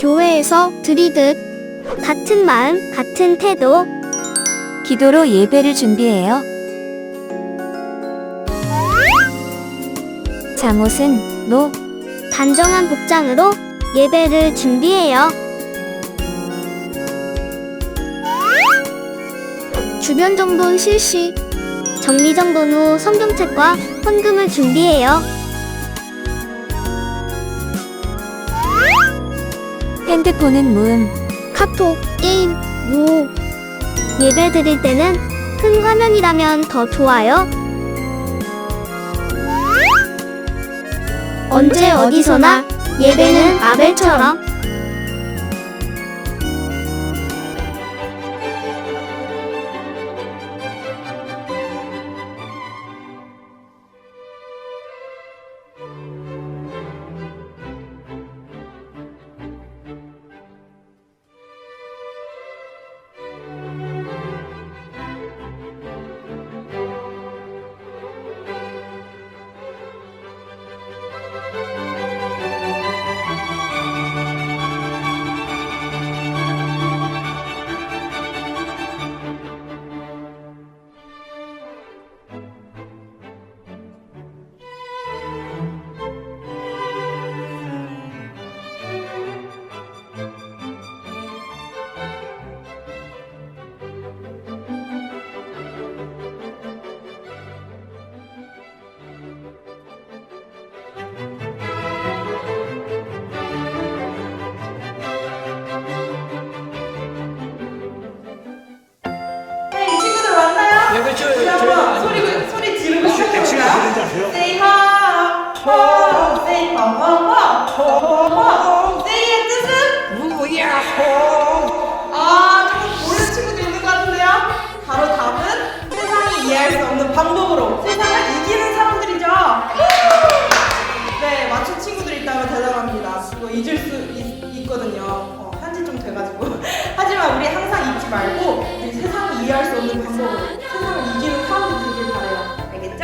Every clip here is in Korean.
교회에서 드리듯 같은 마음, 같은 태도, 기도로 예배를 준비해요. 잠옷은 노, 단정한 복장으로 예배를 준비해요. 주변 정돈 실시, 정리정돈 후 성경책과 헌금을 준비해요. 핸드폰은 무음, 카톡, 게임, 무. 예배 드릴 때는 큰 화면이라면 더 좋아요. 언제 어디서나 예배는 아벨처럼. 소리 지르고 시작해볼까요? Say ha, ho, say ha, ho. Say의 뜻은? 누구야? 조금 모르는 친구도 있는 것 같은데요? 바로 답은 세상이 이해할 수 없는 방법으로 세상을 이기는 사람들이죠. 네, 맞춘 친구들 있다면 대단합니다. 이거 잊을 수 있거든요. 한지 좀 돼가지고. 하지만 우리 항상 잊지 말고 우리 세상을 이해할 수 없는 방법으로 세상을 이기는 사람이 되길 바래요. 알겠죠?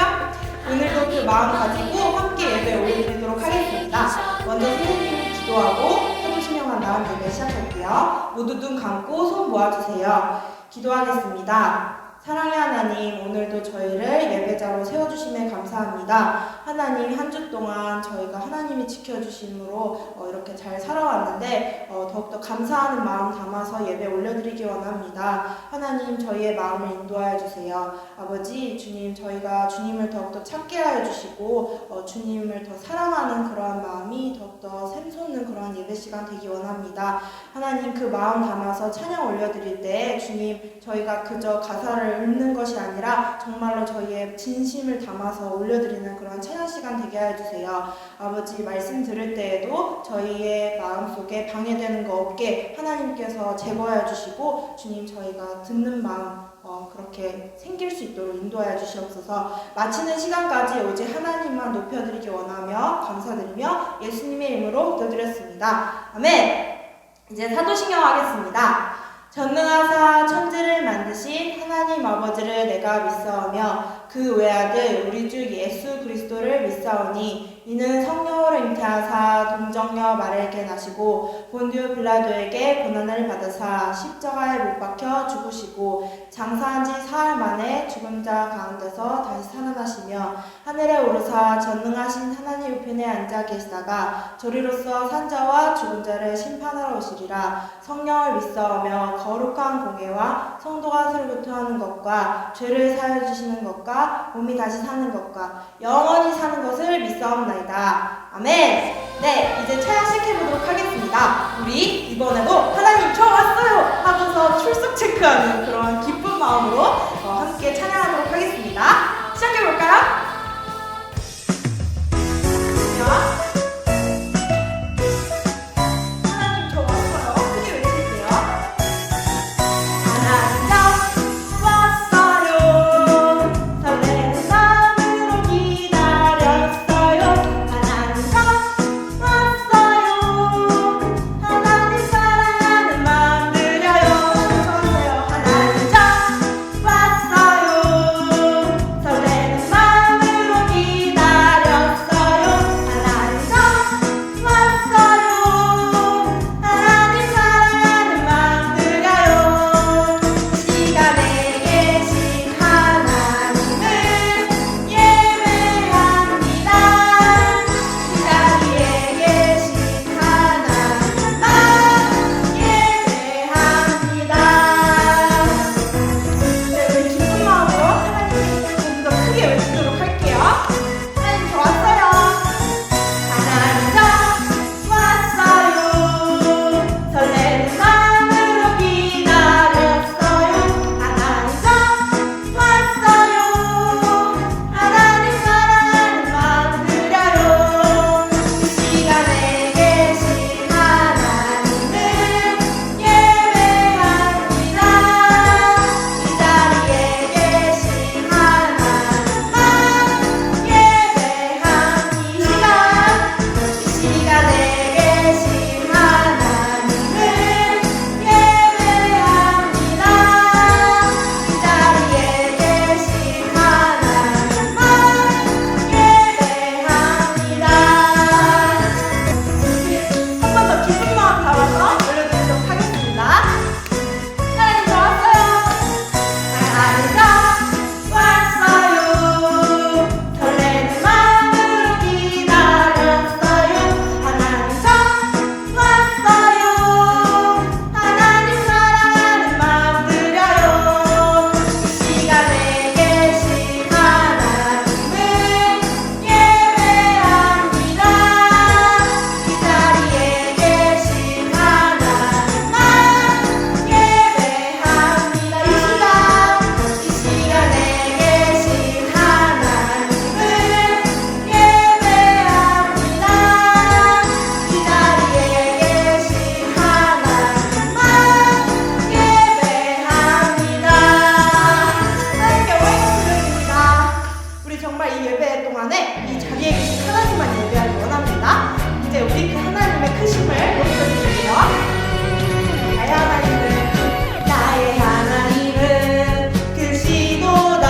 오늘도 그 마음 가지고 함께 예배 올려드리도록 하겠습니다. 먼저 선생님이 기도하고 서로 신령한 다음 예배 시작할게요. 모두 눈 감고 손 모아주세요. 기도하겠습니다. 사랑의 하나님, 오늘도 저희를 예배자로 세워주심에 감사합니다. 하나님, 한 주 동안 저희가 하나님이 지켜주심으로 이렇게 잘 살아왔는데 더욱더 감사하는 마음 담아서 예배 올려드리기 원합니다. 하나님, 저희의 마음을 인도하여 주세요. 아버지, 주님, 저희가 주님을 더욱더 찾게 하여 주시고 주님을 더 사랑하는 그러한 마음이 더욱더 샘솟는 그러한 예배 시간 되기 원합니다. 하나님, 그 마음 담아서 찬양 올려드릴 때 주님, 저희가 그저 가사를 읊는 것이 아니라 정말로 저희의 진심을 담아서 올려드리는 그런 찬양 시간 되게 하여 주세요. 아버지, 말씀 들을 때에도 저희의 마음속에 방해되는 거 없게 하나님께서 제거하여 주시고 주님, 저희가 듣는 마음 그렇게 생길 수 있도록 인도하여 주시옵소서. 마치는 시간까지 오직 하나님만 높여드리기 원하며 감사드리며 예수님의 이름으로 기도드렸습니다. 아멘. 이제 사도신경 하겠습니다. 전능하사 천지를 만드신 하나님 아버지를 내가 믿사오며 그 외아들 우리 주 예수 그리스도를 믿사오니 이는 성령으로 잉태하사 동정녀 마리아에게 나시고 본디오 빌라도에게 고난을 받으사 십자가에 못 박혀 죽으시고 장사한 지 사흘 만에 죽은 자 가운데서 다시 살아나시며 하늘에 오르사 전능하신 하나님 우편에 앉아 계시다가 저리로서 산자와 죽은 자를 심판하러 오시리라. 성령을 믿사오며 거룩한 공예와 성도가 새로부터 하는 것과 죄를 사하여 주시는 것과 몸이 다시 사는 것과 영원히 사는 것을 믿사옵나이다. 아멘. 네, 이제 찬양 시작해보도록 하겠습니다. 우리 이번에도 하나님 저 왔어요 하면서 출석 체크하는 그런 기쁜 마음으로 함께 찬양하도록 하겠습니다. 시작해볼까요? 하나님 저 왔어요. 설레는 마음 동안에 이 자리에 계신 하나님만 예배하기 원합니다. 이제 우리 그 하나님의 크심을 높여드릴게요. 나의 하나님은, 나의 하나님은 크시도다.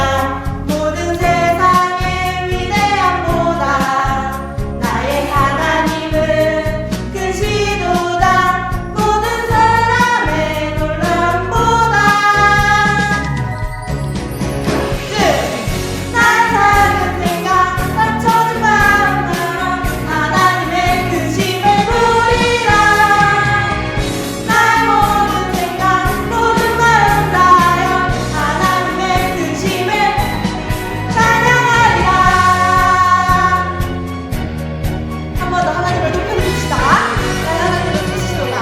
모든 세상의 위대함보다. 나의 하나님은 크시도다. 모든 사람의 놀람보다. 날 작은 생각, 낮춰진 마음으로 하나님의 크심을 부리라. 나의 모든 생각, 모든 마음 다하여 하나님의 크심을 찬양하리라. 한 번 더 하나님을 높여드립시다. 나의 하나님은 크시도다.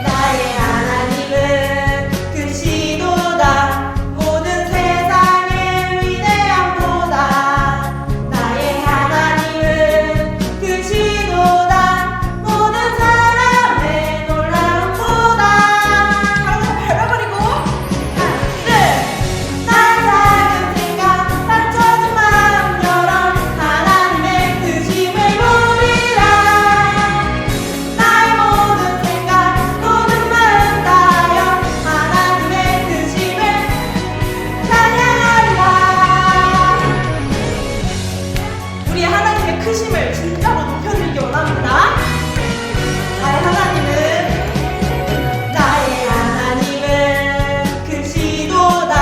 나의 하나님은 크시도다. 모든 세상의 위대함보다. 나의 하나님은 크시도다. 모든 사람의 놀라움보다. 바로 밟아버리고 하나 둘. 나의 작은 생각, 낮춰진 마음 열어 하나님의 크심을 부리라. 나의 모든 생각, 모든 마음 다하여 하나님의 크심을 찬양하리라. 우리 하나님의 크심을 진짜로 높여드리기 원합니다. 나의 하나님은 크시도다.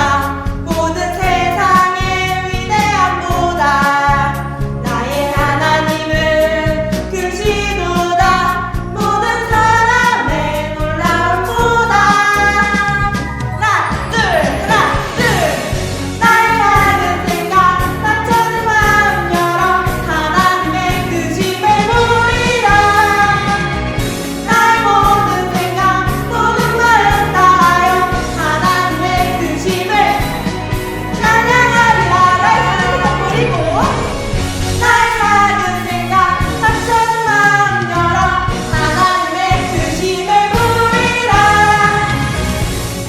모든 세상의 위대함보다. 나의 하나님은 크시도다. 모든 사람의 놀라움보다. 하나 둘. 나의 작은 생각, 낮춰진 마음 열어 하나님의 크심을 부리라. 나의 모든 생각, 모든 마음 다하여 하나님의 크심을 찬양하리라. 나의 작은 생각 버리고, 나의 작은 생각, 낮춰진 마음 열어 하나님의 크심을 부리라.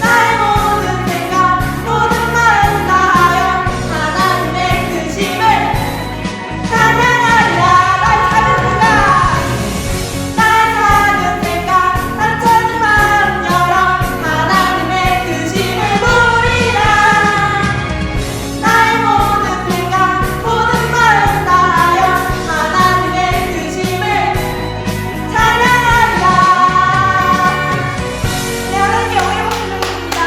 나의 모든 생각, 모든 마음 다하여 하나님의 크심을 찬양하리라. 나의 작은 생각, 낮춰진 마음 열어 하나님의 크심을 부리라. 나의 모든 생각, 모든 마음 다하여 하나님의 크심을 찬양하리라. 네, 하나님께 영광을 드립니다.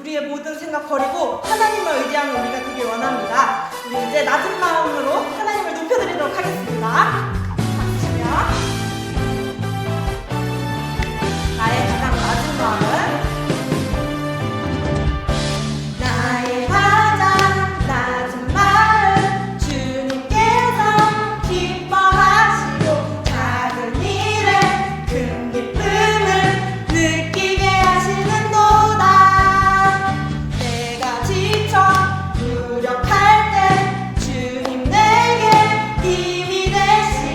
우리의 모든 생각 버리고 하나님을 의지하는 우리가 되길 원합니다. 우리 이제 낮은 마음으로 하나님을 높여드리도록 하겠습니다. 박수시며 나의 가장 낮은 마음은, 나의 가장 낮은 마음 주님께서 기뻐하시고 작은 일에 큰 기쁨을 느끼게 하시는도다. 내가 지쳐 무력할 때 주님 내게 힘이 되시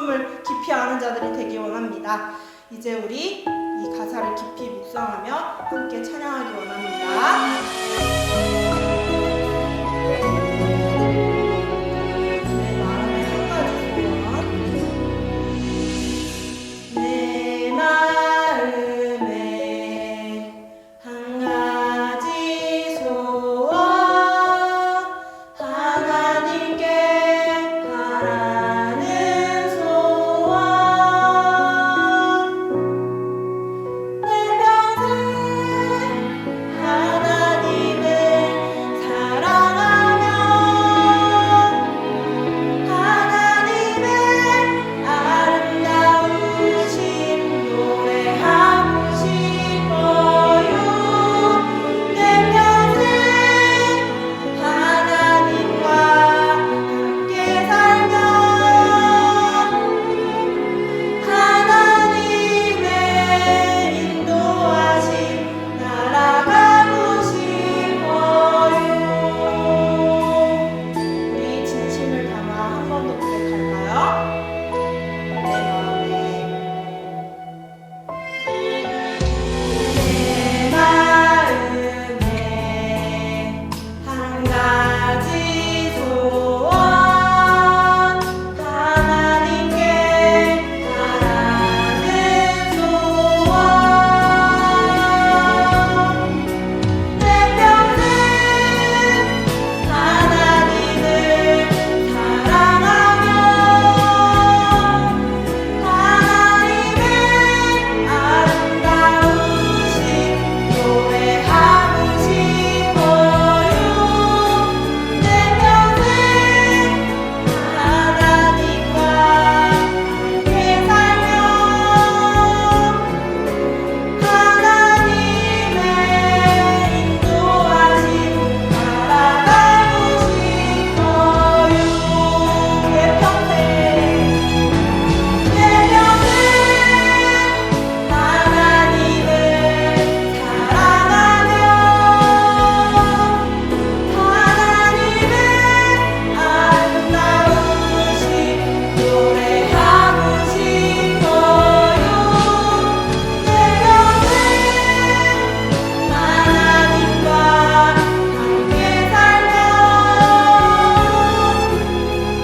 복음을 깊이 아는 자들이 되기 원합니다. 이제 우리 이 가사를 깊이 묵상하며 함께 찬양하기 원합니다. 내 마음의 한 가지 소원. 내 마음에 한 가지 소원, 하나님께 바라는 소원. 내 평생 하나님을 사랑하며 하나님의 아름다우신 노래하고 싶어요. 내 평생 하나님과 함께 살며 하나님의 인도하심 날아가고 싶어요. 우리 진심을 담아 한 번 더 고백할까요? 내 마음에 한 가지 소원, 하나님께 바라는 소원. 내 평생 하나님을 사랑하며 하나님의 아름다우신 노래하고 싶어요. 내 평생 하나님과 함께 살며 하나님의 인도하심 따라가고 싶어요. 내 평생 하나님을 사랑하며 하나님의 아름다우신 노래하고 싶어요. 내 평생 하나님과 함께 살며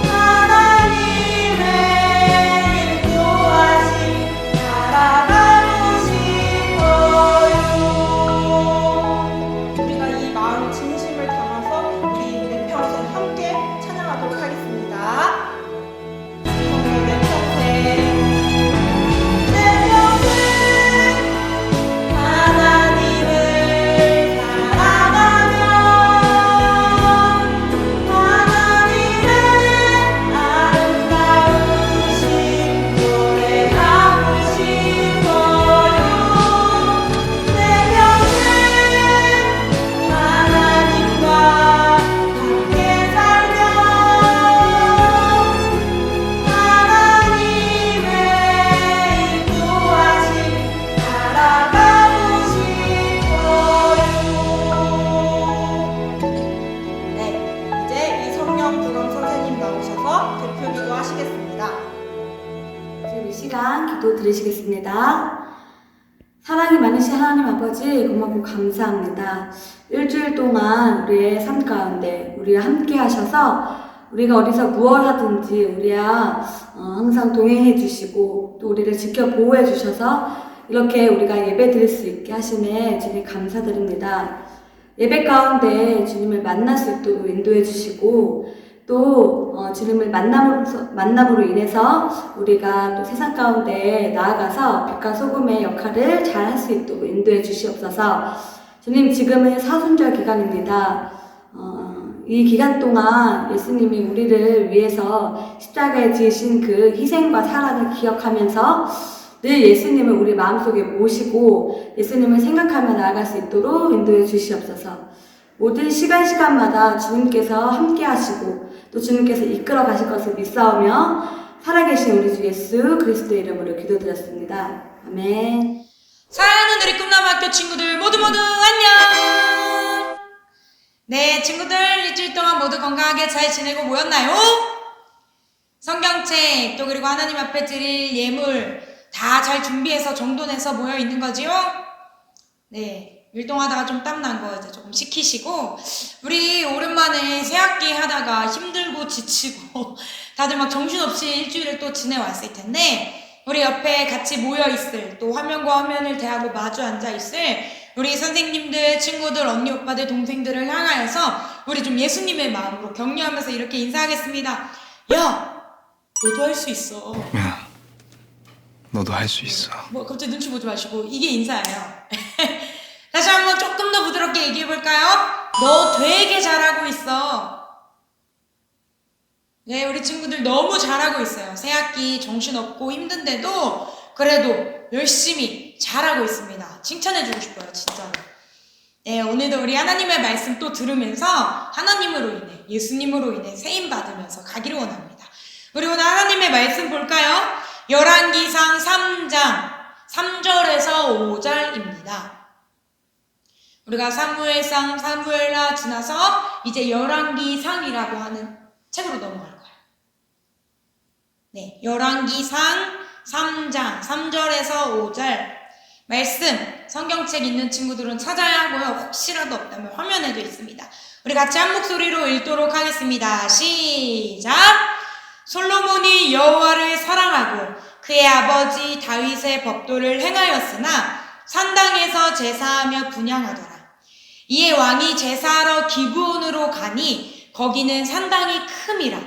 하나님의 인도하심 따라가고 싶어요. 우리가 이 마음 진심을 담아서 우리 내 평생 함께 찬양하도록 하겠습니다. 내 평생 하나님을 사랑하며 하나님의 아름다우신 노래하고 싶어요. 내 평생 하나님과 함께 살며 하나님의 인도하심 따라가고 싶어요. 네, 이제 이성영 부검 선생님 나오셔서 대표 기도하시겠습니다. 지금 이 시간 기도 드리시겠습니다. 사랑이 많으신 하나님 아버지 고맙고 감사합니다. 일주일 동안 우리의 삶 가운데 우리와 함께 하셔서 우리가 어디서 무엇 하든지 우리와 항상 동행해 주시고 또 우리를 지켜 보호해 주셔서 이렇게 우리가 예배 드릴 수 있게 하심에 주님 감사드립니다. 예배 가운데 주님을 만날 수 있도록 인도해 주시고 또 주님을 만남으로 인해서 우리가 또 세상 가운데 나아가서 빛과 소금의 역할을 잘 할 수 있도록 인도해 주시옵소서. 주님, 지금은 사순절 기간입니다. 이 기간 동안 예수님이 우리를 위해서 십자가에 지으신 그 희생과 사랑을 기억하면서 늘 예수님을 우리 마음속에 모시고 예수님을 생각하며 나아갈 수 있도록 인도해 주시옵소서. 모든 시간마다 주님께서 함께 하시고 또 주님께서 이끌어 가실 것을 믿사오며 살아계신 우리 주 예수 그리스도의 이름으로 기도드렸습니다. 아멘. 사랑하는 우리 꿈나무학교 친구들 모두 안녕! 네, 친구들 일주일 동안 모두 건강하게 잘 지내고 모였나요? 성경책 또 그리고 하나님 앞에 드릴 예물 다 잘 준비해서 정돈해서 모여 있는 거지요? 네, 율동하다가 좀 땀난 거 이제 조금 식히시고, 우리 오랜만에 새학기 하다가 힘들고 지치고 다들 막 정신없이 일주일을 또 지내왔을 텐데, 우리 옆에 같이 모여 있을, 또 화면과 화면을 대하고 마주 앉아 있을 우리 선생님들, 친구들, 언니, 오빠들, 동생들을 향하여서 우리 좀 예수님의 마음으로 격려하면서 이렇게 인사하겠습니다. 야, 너도 할 수 있어. 야, 너도 할 수 있어. 뭐 갑자기 눈치 보지 마시고, 이게 인사예요. 다시 한번 조금 더 부드럽게 얘기해볼까요? 너 되게 잘하고 있어. 네, 우리 친구들 너무 잘하고 있어요. 새학기 정신없고 힘든데도 그래도 열심히 잘하고 있습니다. 칭찬해주고 싶어요, 진짜로. 네, 오늘도 우리 하나님의 말씀 또 들으면서 하나님으로 인해, 예수님으로 인해 세임 받으면서 가기를 원합니다. 우리 오늘 하나님의 말씀 볼까요? 열왕기상 3장 3절에서 5절입니다. 우리가 사무엘상, 사무엘하 지나서 이제 열왕기상이라고 하는 책으로 넘어갈 거예요. 네, 열왕기상 3장 3절에서 5절 말씀, 성경책 있는 친구들은 찾아야 하고요. 혹시라도 없다면 화면에도 있습니다. 우리 같이 한 목소리로 읽도록 하겠습니다. 시작! 솔로몬이 여호와를 사랑하고 그의 아버지 다윗의 법도를 행하였으나 산당에서 제사하며 분향하더라. 이에 왕이 제사하러 기브온으로 가니 거기는 산당이 큼이라.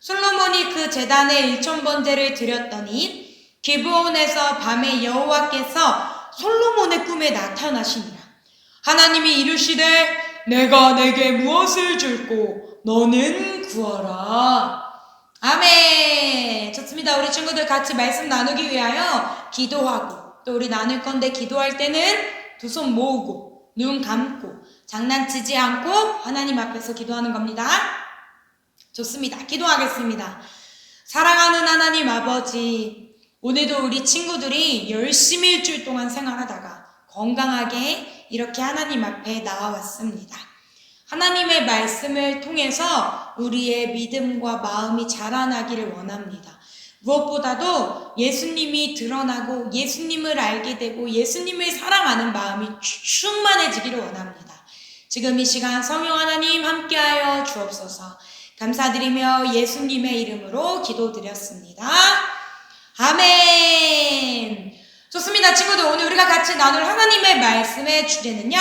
솔로몬이 그 제단에 1000번제를 드렸더니 기브온에서 밤에 여호와께서 솔로몬의 꿈에 나타나시니라. 하나님이 이르시되 내가 내게 무엇을 줄꼬 너는 구하라. 아멘. 좋습니다. 우리 친구들 같이 말씀 나누기 위하여 기도하고, 또 우리 나눌 건데 기도할 때는 두 손 모으고 눈 감고 장난치지 않고 하나님 앞에서 기도하는 겁니다. 좋습니다. 기도하겠습니다. 사랑하는 하나님 아버지, 오늘도 우리 친구들이 열심히 일주일 동안 생활하다가 건강하게 이렇게 하나님 앞에 나와왔습니다. 하나님의 말씀을 통해서 우리의 믿음과 마음이 자라나기를 원합니다. 무엇보다도 예수님이 드러나고 예수님을 알게 되고 예수님을 사랑하는 마음이 충만해지기를 원합니다. 지금 이 시간 성령 하나님 함께하여 주옵소서. 감사드리며 예수님의 이름으로 기도드렸습니다. 아멘. 좋습니다. 친구들, 오늘 우리가 같이 나눌 하나님의 말씀의 주제는요,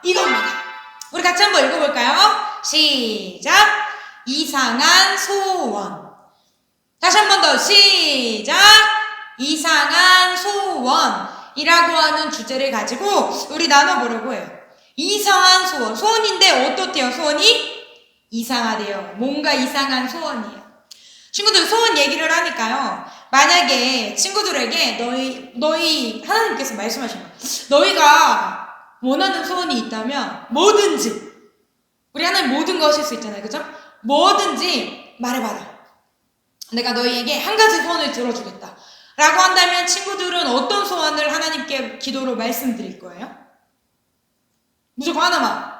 이겁니다. 우리 같이 한번 읽어볼까요? 시작! 이상한 소원. 다시 한 번 더 시작! 이상한 소원이라고 하는 주제를 가지고 우리 나눠보려고 해요. 이상한 소원. 소원인데 어떻대요? 소원이? 이상하대요. 뭔가 이상한 소원이에요. 친구들, 소원 얘기를 하니까요, 만약에 친구들에게 너희 하나님께서 말씀하신 거예요. 너희가 원하는 소원이 있다면 뭐든지, 우리 하나님 모든 거 하실 수 있잖아요, 그죠? 뭐든지 말해봐라. 내가 너희에게 한 가지 소원을 들어주겠다 라고 한다면 친구들은 어떤 소원을 하나님께 기도로 말씀드릴 거예요? 무조건 하나만.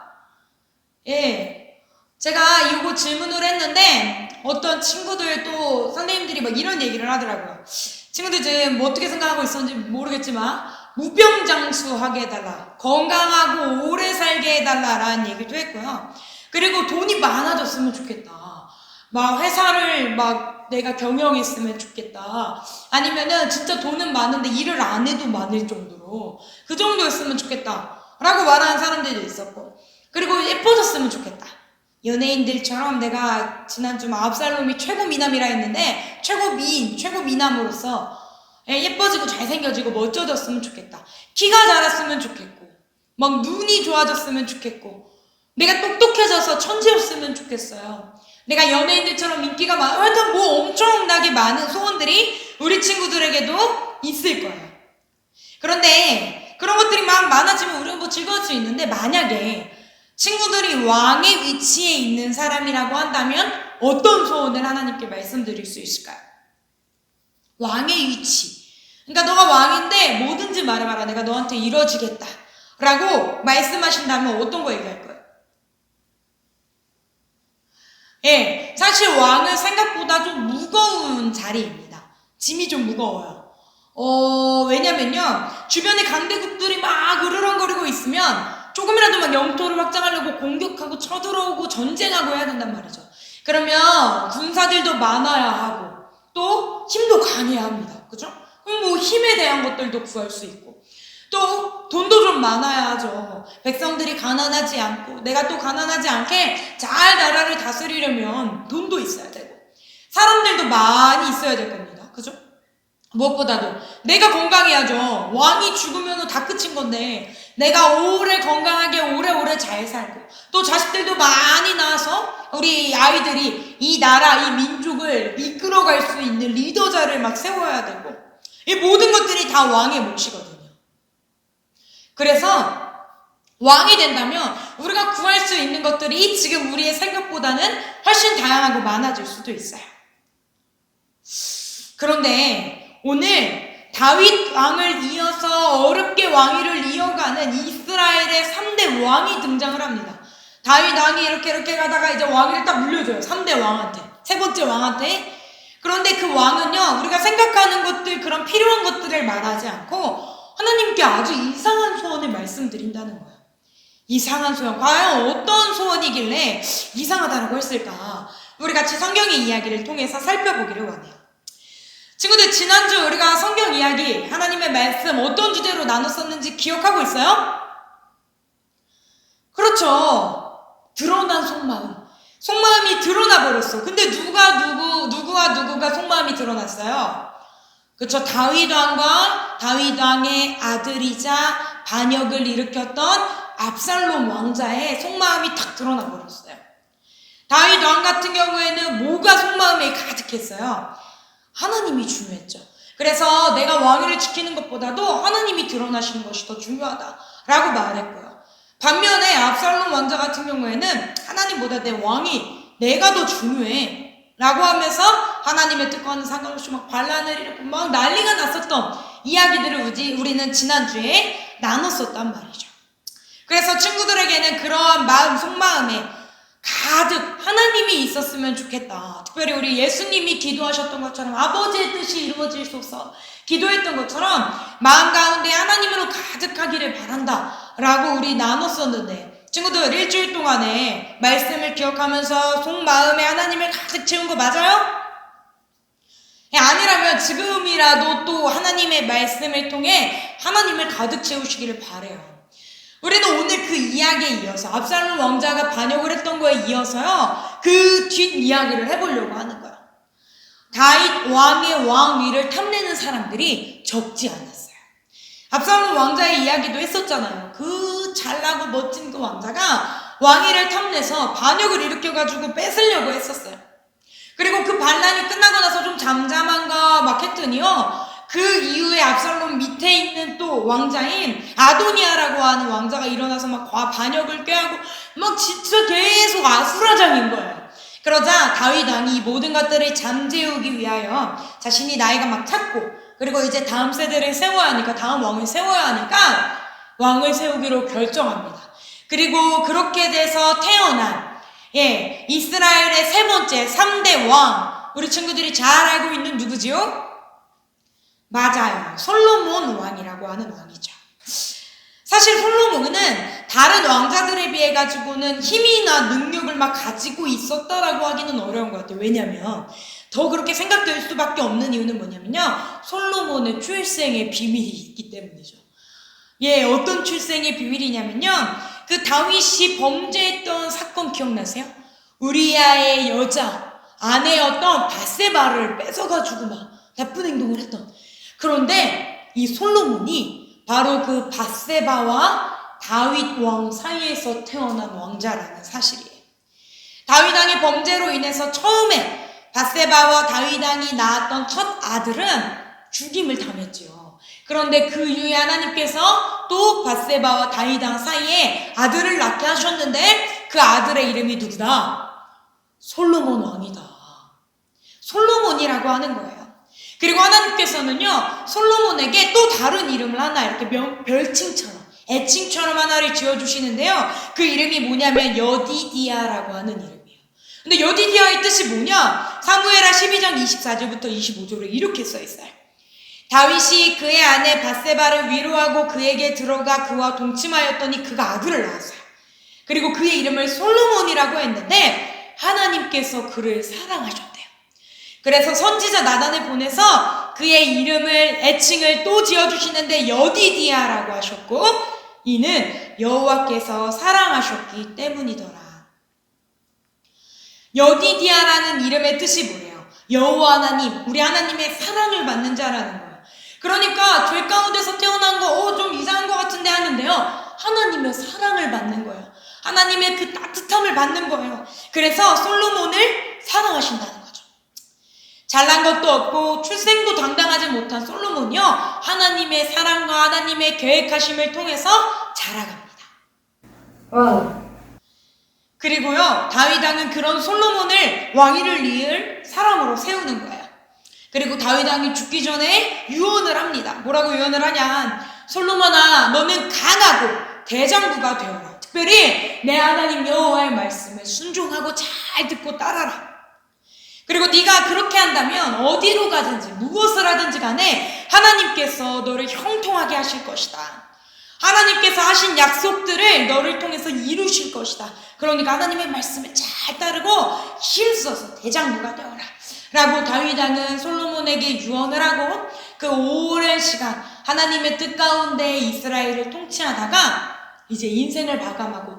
예, 제가 이거 질문을 했는데 어떤 친구들 또 선생님들이 막 이런 얘기를 하더라고요. 친구들 지금 뭐 어떻게 생각하고 있었는지 모르겠지만 무병장수하게 해달라, 건강하고 오래 살게 해달라라는 얘기도 했고요. 그리고 돈이 많아졌으면 좋겠다. 막 회사를 막 내가 경영했으면 좋겠다. 아니면은 진짜 돈은 많은데 일을 안 해도 많을 정도로 그 정도였으면 좋겠다 라고 말하는 사람들도 있었고, 그리고 예뻐졌으면 좋겠다. 연예인들처럼 내가 지난주 압살롬이 최고 미남이라 했는데 최고 미인, 최고 미남으로서 예뻐지고 잘생겨지고 멋져졌으면 좋겠다. 키가 자랐으면 좋겠고, 막 눈이 좋아졌으면 좋겠고, 내가 똑똑해져서 천재였으면 좋겠어요. 내가 연예인들처럼 인기가 많아. 하여튼 뭐 엄청나게 많은 소원들이 우리 친구들에게도 있을 거예요. 그런데 그런 것들이 막 많아지면 우리가 뭐 즐거울 수 있는데, 만약에 친구들이 왕의 위치에 있는 사람이라고 한다면 어떤 소원을 하나님께 말씀드릴 수 있을까요? 왕의 위치. 그러니까 너가 왕인데 뭐든지 말해봐라. 내가 너한테 이뤄주겠다 라고 말씀하신다면 어떤 거 얘기할 거예요? 예, 사실 왕은 생각보다 좀 무거운 자리입니다. 짐이 좀 무거워요. 왜냐면요, 주변에 강대국들이 막 으르렁거리고 있으면 조금이라도 막 영토를 확장하려고 공격하고 쳐들어오고 전쟁하고 해야 된단 말이죠. 그러면 군사들도 많아야 하고 또 힘도 강해야 합니다. 그죠? 그럼 뭐 힘에 대한 것들도 구할 수 있고 또 돈도 좀 많아야 하죠. 백성들이 가난하지 않고 내가 또 가난하지 않게 잘 나라를 다스리려면 돈도 있어야 되고 사람들도 많이 있어야 될 겁니다. 그죠? 무엇보다도 내가 건강해야죠. 왕이 죽으면 다 끝인 건데 내가 오래 건강하게 오래오래 잘 살고 또 자식들도 많이 낳아서 우리 아이들이 이 나라, 이 민족을 이끌어갈 수 있는 리더자를 막 세워야 되고 이 모든 것들이 다 왕의 몫이거든요. 그래서 왕이 된다면 우리가 구할 수 있는 것들이 지금 우리의 생각보다는 훨씬 다양하고 많아질 수도 있어요. 그런데 오늘 다윗 왕을 이어서 어렵게 왕위를 이어가는 이스라엘의 3대 왕이 등장을 합니다. 다윗 왕이 이렇게 가다가 이제 왕위를 딱 물려줘요. 3대 왕한테. 세 번째 왕한테. 그런데 그 왕은요, 우리가 생각하는 것들, 그런 필요한 것들을 말하지 않고 하나님께 아주 이상한 소원을 말씀드린다는 거예요. 이상한 소원. 과연 어떤 소원이길래 이상하다라고 했을까? 우리 같이 성경의 이야기를 통해서 살펴보기를 원해요. 친구들, 지난주 우리가 성경 이야기, 하나님의 말씀 어떤 주제로 나눴었는지 기억하고 있어요? 그렇죠. 드러난 속마음. 속마음이 드러나 버렸어. 근데 누구와 누구가 속마음이 드러났어요? 그렇죠. 다윗 왕과 다윗 왕의 아들이자 반역을 일으켰던 압살롬 왕자의 속마음이 탁 드러나 버렸어요. 다윗 왕 같은 경우에는 뭐가 속마음에 가득했어요? 하나님이 중요했죠. 그래서 내가 왕위를 지키는 것보다도 하나님이 드러나시는 것이 더 중요하다라고 말했고요. 반면에 압살롬 왕자 같은 경우에는 하나님보다 내 왕이 내가 더 중요해 라고 하면서 하나님의 뜻과는 상관없이 막 반란을 일으키고 막 난리가 났었던 이야기들을 우리는 지난주에 나눴었단 말이죠. 그래서 친구들에게는 그러한 마음, 속마음에 가득 하나님이 있었으면 좋겠다. 특별히 우리 예수님이 기도하셨던 것처럼 아버지의 뜻이 이루어질소서 기도했던 것처럼 마음 가운데 하나님으로 가득하기를 바란다 라고 우리 나눴었는데, 친구들 일주일 동안에 말씀을 기억하면서 속마음에 하나님을 가득 채운 거 맞아요? 아니라면 지금이라도 또 하나님의 말씀을 통해 하나님을 가득 채우시기를 바라요. 우리는 오늘 그 이야기에 이어서 압살롬 왕자가 반역을 했던 거에 이어서요, 그 뒷이야기를 해보려고 하는 거야. 다윗 왕의 왕위를 탐내는 사람들이 적지 않았어요. 압살롬 왕자의 이야기도 했었잖아요. 그 잘나고 멋진 그 왕자가 왕위를 탐내서 반역을 일으켜가지고 뺏으려고 했었어요. 그리고 그 반란이 끝나고 나서 좀 잠잠한가 막 했더니요, 그 이후에 압살롬 밑에 있는 또 왕자인 아도니아라고 하는 왕자가 일어나서 막 반역을 꾀하고 막 진짜 계속 아수라장인 거예요. 그러자 다윗 왕이 이 모든 것들을 잠재우기 위하여 자신이 나이가 막 찼고 그리고 이제 다음 세대를 세워야 하니까, 다음 왕을 세워야 하니까 왕을 세우기로 결정합니다. 그리고 그렇게 돼서 태어난 이스라엘의 세 번째 3대 왕, 우리 친구들이 잘 알고 있는 누구지요? 맞아요. 솔로몬 왕이라고 하는 왕이죠. 사실 솔로몬은 다른 왕자들에 비해 가지고는 힘이나 능력을 막 가지고 있었다라고 하기는 어려운 것 같아요. 왜냐면 더 그렇게 생각될 수밖에 없는 이유는 뭐냐면요, 솔로몬의 출생의 비밀이 있기 때문이죠. 어떤 출생의 비밀이냐면요, 그 다윗이 범죄했던 사건 기억나세요? 우리아의 여자 아내였던 바세바를 뺏어가지고 막 나쁜 행동을 했던. 그런데 이 솔로몬이 바로 그 바세바와 다윗 왕 사이에서 태어난 왕자라는 사실이에요. 다윗 왕의 범죄로 인해서 처음에 바세바와 다윗 왕이 낳았던 첫 아들은 죽임을 당했지요. 그런데 그 이후에 하나님께서 또 바세바와 다윗 왕 사이에 아들을 낳게 하셨는데 그 아들의 이름이 누구다? 솔로몬 왕이다. 솔로몬이라고 하는 거예요. 그리고 하나님께서는요, 솔로몬에게 또 다른 이름을 하나 이렇게 별칭처럼, 애칭처럼 하나를 지어주시는데요, 그 이름이 뭐냐면 여디디아라고 하는 이름이에요. 근데 여디디아의 뜻이 뭐냐? 사무엘하 12장 24절부터 25절에 이렇게 써 있어요. 다윗이 그의 아내 밧세바를 위로하고 그에게 들어가 그와 동침하였더니 그가 아들을 낳았어요. 그리고 그의 이름을 솔로몬이라고 했는데 하나님께서 그를 사랑하셨대요. 그래서 선지자 나단을 보내서 그의 이름을 애칭을 또 지어주시는데 여디디아라고 하셨고 이는 여호와께서 사랑하셨기 때문이더라. 여디디아라는 이름의 뜻이 뭐래요? 여호와 하나님, 우리 하나님의 사랑을 받는 자라는 거예요. 그러니까 죄 가운데서 태어난 거 좀 이상한 것 같은데 하는데요. 하나님의 사랑을 받는 거예요. 하나님의 그 따뜻함을 받는 거예요. 그래서 솔로몬을 사랑하신다는 거죠. 잘난 것도 없고 출생도 당당하지 못한 솔로몬이요. 하나님의 사랑과 하나님의 계획하심을 통해서 자라갑니다. 와우. 그리고요, 다윗 왕은 그런 솔로몬을 왕위를 이을 사람으로 세우는 거예요. 그리고 다윗 왕이 죽기 전에 유언을 합니다. 뭐라고 유언을 하냐? 솔로몬아, 너는 강하고 대장부가 되어라. 특별히 내 하나님 여호와의 말씀을 순종하고 잘 듣고 따라라. 그리고 네가 그렇게 한다면 어디로 가든지 무엇을 하든지 간에 하나님께서 너를 형통하게 하실 것이다. 하나님께서 하신 약속들을 너를 통해서 이루실 것이다. 그러니까 하나님의 말씀을 잘 따르고 힘써서 대장부가 되어라. 라고 다윗 왕은 솔로몬에게 유언을 하고 그 오랜 시간 하나님의 뜻 가운데 이스라엘을 통치하다가 이제 인생을 마감하고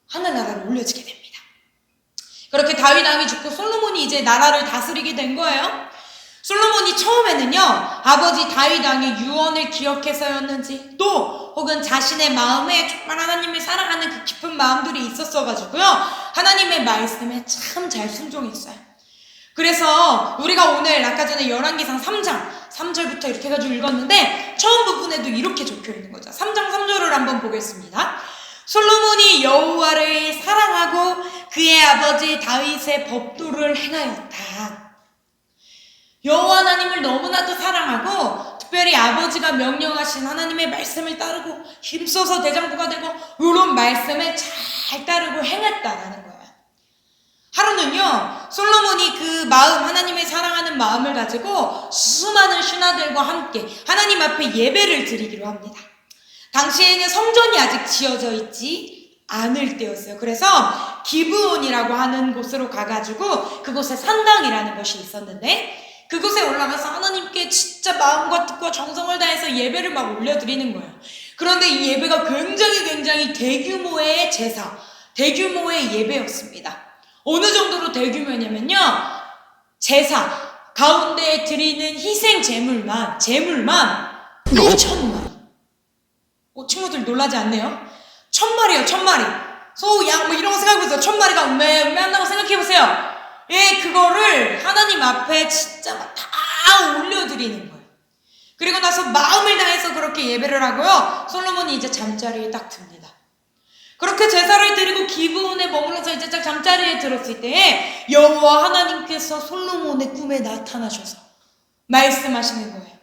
하늘나라를 올려지게 됩니다. 그렇게 다윗 왕이 죽고 솔로몬이 이제 나라를 다스리게 된 거예요. 솔로몬이 처음에는요, 아버지 다윗 왕의 유언을 기억해서였는지 또 혹은 자신의 마음에 정말 하나님을 사랑하는 그 깊은 마음들이 있었어가지고요, 하나님의 말씀에 참 잘 순종했어요. 그래서 우리가 오늘 아까 전에 열왕기상 3장 3절부터 이렇게 해가지고 읽었는데 처음 부분에도 이렇게 적혀 있는 거죠. 3장 3절을 한번 보겠습니다. 솔로몬이 여호와를 사랑하고 그의 아버지 다윗의 법도를 행하였다. 여호와 하나님을 너무나도 사랑하고 특별히 아버지가 명령하신 하나님의 말씀을 따르고 힘써서 대장부가 되고 이런 말씀을 잘 따르고 행했다라는 거예요. 하루는요, 솔로몬이 그 마음, 하나님을 사랑하는 마음을 가지고 수많은 신하들과 함께 하나님 앞에 예배를 드리기로 합니다. 당시에는 성전이 아직 지어져 있지 않을 때였어요. 그래서 기브온이라고 하는 곳으로 가가지고 그곳에 산당이라는 것이 있었는데 그곳에 올라가서 하나님께 진짜 마음과 뜻과 정성을 다해서 예배를 막 올려드리는 거예요. 그런데 이 예배가 굉장히 대규모의 제사, 대규모의 예배였습니다. 어느 정도로 대규모냐면요, 제사 가운데 드리는 희생 제물만 2,000마리. 친구들 놀라지 않네요? 1,000마리요, 1,000마리. 소, 양, 뭐 이런 거 생각해보세요. 1,000마리가 음매한다고 생각해보세요. 예, 그거를 하나님 앞에 진짜 막 다 올려드리는 거예요. 그리고 나서 마음을 다해서 그렇게 예배를 하고요, 솔로몬이 이제 잠자리에 딱 듭니다. 그렇게 제사를 드리고 기브온에 머물러서 이제 딱 잠자리에 들었을 때에 여호와 하나님께서 솔로몬의 꿈에 나타나셔서 말씀하시는 거예요.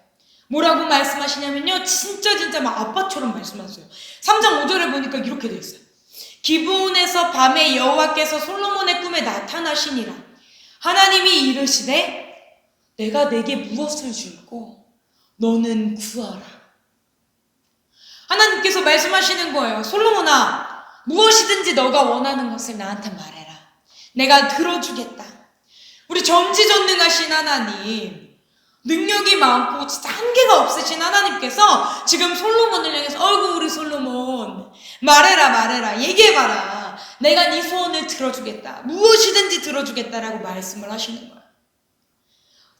뭐라고 말씀하시냐면요, 진짜 막 아빠처럼 말씀하세요. 3장 5절에 보니까 이렇게 되어 있어요. 기브온에서 밤에 여호와께서 솔로몬의 꿈에 나타나시니라. 하나님이 이르시되 내가 내게 무엇을 줄고 너는 구하라. 하나님께서 말씀하시는 거예요. 솔로몬아, 무엇이든지 너가 원하는 것을 나한테 말해라. 내가 들어주겠다. 우리 전지전능하신 하나님, 능력이 많고 진짜 한계가 없으신 하나님께서 지금 솔로몬을 향해서 어이구 우리 솔로몬 말해라 얘기해봐라. 내가 네 소원을 들어주겠다. 무엇이든지 들어주겠다라고 말씀을 하시는 거예요.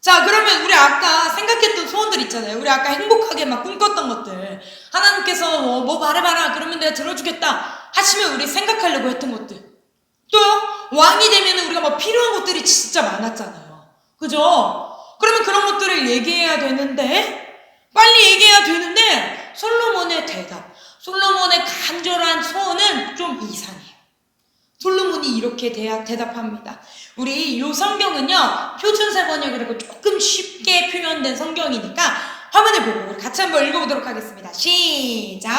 자, 그러면 우리 아까 생각했던 소원들 있잖아요. 우리 아까 행복하게 막 꿈꿨던 것들, 하나님께서 뭐 말해봐라 그러면 내가 들어주겠다 하시면 우리 생각하려고 했던 것들, 또요, 왕이 되면 우리가 막 필요한 것들이 진짜 많았잖아요. 그죠? 그러면 그런 것들을 얘기해야 되는데, 빨리 얘기해야 되는데 솔로몬의 대답, 솔로몬의 간절한 소원은 좀 이상해요. 솔로몬이 이렇게 대답합니다. 우리 이 성경은요, 표준세 번역이라고 조금 쉽게 표현된 성경이니까 화면을 보고 우리 같이 한번 읽어보도록 하겠습니다. 시작!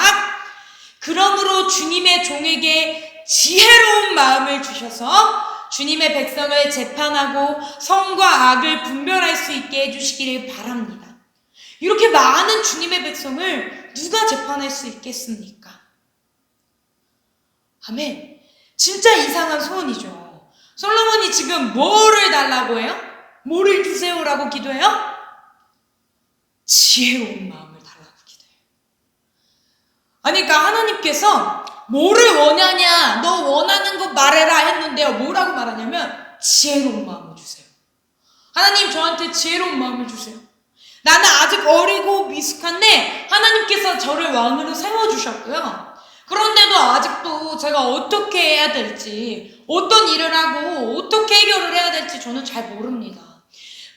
그러므로 주님의 종에게 지혜로운 마음을 주셔서 주님의 백성을 재판하고 선과 악을 분별할 수 있게 해주시기를 바랍니다. 이렇게 많은 주님의 백성을 누가 재판할 수 있겠습니까? 아멘. 진짜 이상한 소원이죠. 솔로몬이 지금 뭐를 달라고 해요? 뭐를 주세요라고 기도해요? 지혜로운 마음을 달라고 기도해요. 아니, 그러니까 하나님께서 뭐를 원하냐, 너 원하는 거 말해라 했는데요. 뭐라고 말하냐면 지혜로운 마음을 주세요. 하나님, 저한테 지혜로운 마음을 주세요. 나는 아직 어리고 미숙한데 하나님께서 저를 왕으로 세워주셨고요. 그런데도 아직도 제가 어떻게 해야 될지, 어떤 일을 하고 어떻게 해결을 해야 될지 저는 잘 모릅니다.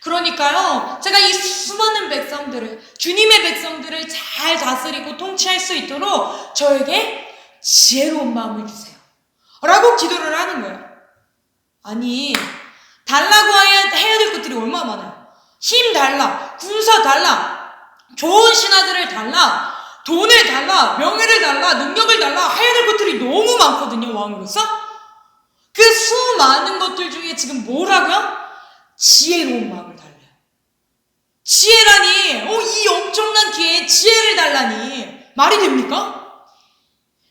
그러니까요, 제가 이 수많은 백성들을, 주님의 백성들을 잘 다스리고 통치할 수 있도록 저에게 지혜로운 마음을 주세요 라고 기도를 하는 거예요. 아니, 달라고 해야 될 것들이 얼마나 많아요. 힘 달라, 군사 달라, 좋은 신하들을 달라, 돈을 달라, 명예를 달라, 능력을 달라, 해야 될 것들이 너무 많거든요, 왕으로서. 그 수많은 것들 중에 지금 뭐라고요? 지혜로운 마음을 달래요. 지혜라니, 이 엄청난 기회에 지혜를 달라니 말이 됩니까?